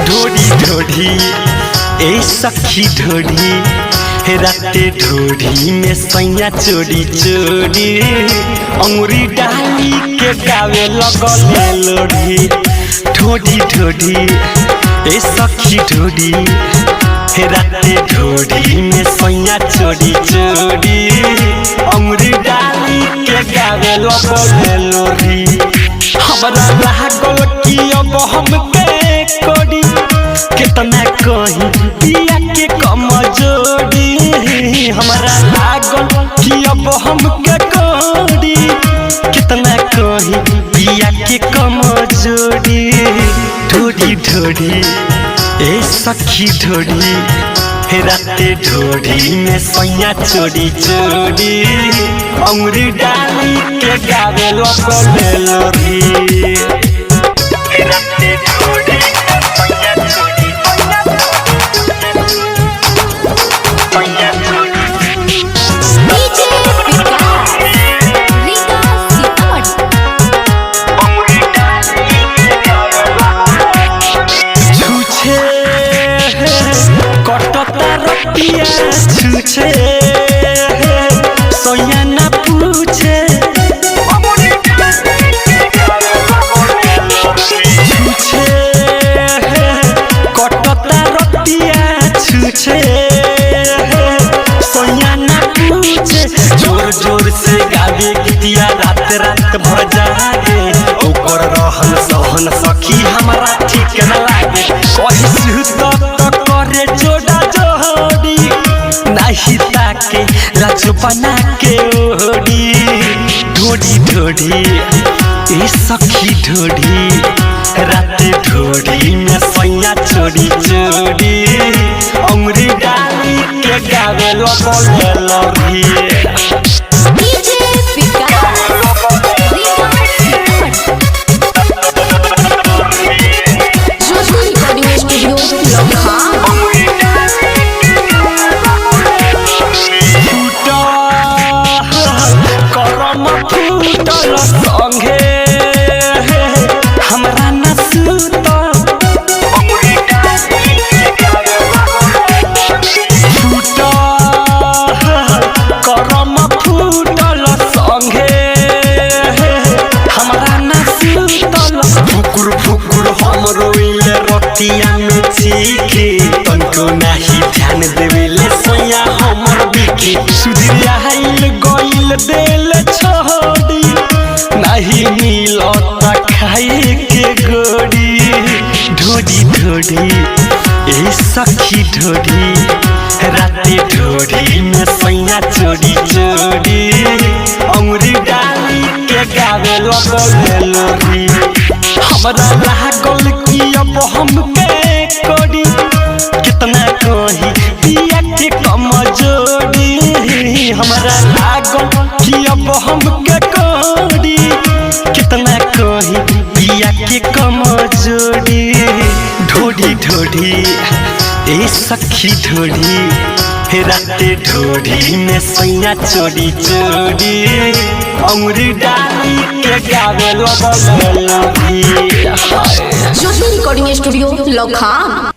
ढोड़ी ढोड़ी ए सखी ढोड़ी राते ढोड़ी में सैया चोरी चोरी अंगुरी डाली के गावे लगले लोढ़ी। ढोड़ी ढोड़ी ए सखी ढोड़ी राते ढोड़ी में सैया चोरी चोरी अंगुरी डाली के गावे लगले लोढ़ी। हमरा लागल कि अब हमके कोड़ी कितना कहीं पिया के कमजोरी। हमरा लागल कि अब हमके कोड़ी कितना कहीं पिया के कमजोरी। ढोड़ी ढोड़ी ए सखी ढोड़ी राते ढोड़ी में सैया चोरी चोरी अंगुरी डाली के गावे लगले लोढ़ी। राते ढोड़ी सैया चोरी सैया चोरी डीजे विकास विकास अंगुरी डाली के गावे छुछे कटता रतिया छुछे सोया ना पूछे छुछे कटता रतिया छुछे सोया ना पूछे। जोर जोर से गावे गीतिया रात रात भर जागे ओकर रहन सहन सखी हमरा ठीक न लागे। कहीं सुत तो करे जोड़ा जोड़ी नहीं ताके राजू बना के ओढ़ी। ढोड़ी ढोड़ी ए सखी ढोड़ी राते ढोड़ी में सैया चोरी चोरी अंगुरी डाली के गावे लगले लोढ़ी। डीजे विकास ज्योति रिकॉर्डिंग स्टूडियो लखा। करम फूटल संगे हमरा न सुत करम फूटल संगे हमरा न सुतल। फुकुर फुकुर हम रोइले रतिया में चीखे तनको नाही ध्यान देवेले सैया हमर बिकी। सुधिया हाइल गइल देल छोड़ी नहीं मिलता खाए के गोड़ी। ढोड़ी ढोड़ी ए सखी ढोड़ी राते ढोड़ी में सैया चोरी चोरी अंगुरी डाली के गावे लगले लोढ़ी। हमरा लागल कि अब हमके कोड़ी कितना कहीं पिया के कमजोरी। हमरा लागल कि अब हमके कोड़ी कितना कहीं पिया के कमजोरी। ढोड़ी ढोड़ी ए सखी ढोड़ी राते ढोड़ी में सैया चोरी चोरी अंगुरी डाली के गावे लगले लोढ़ी। ज्योति रिकॉर्डिंग स्टूडियो लखा।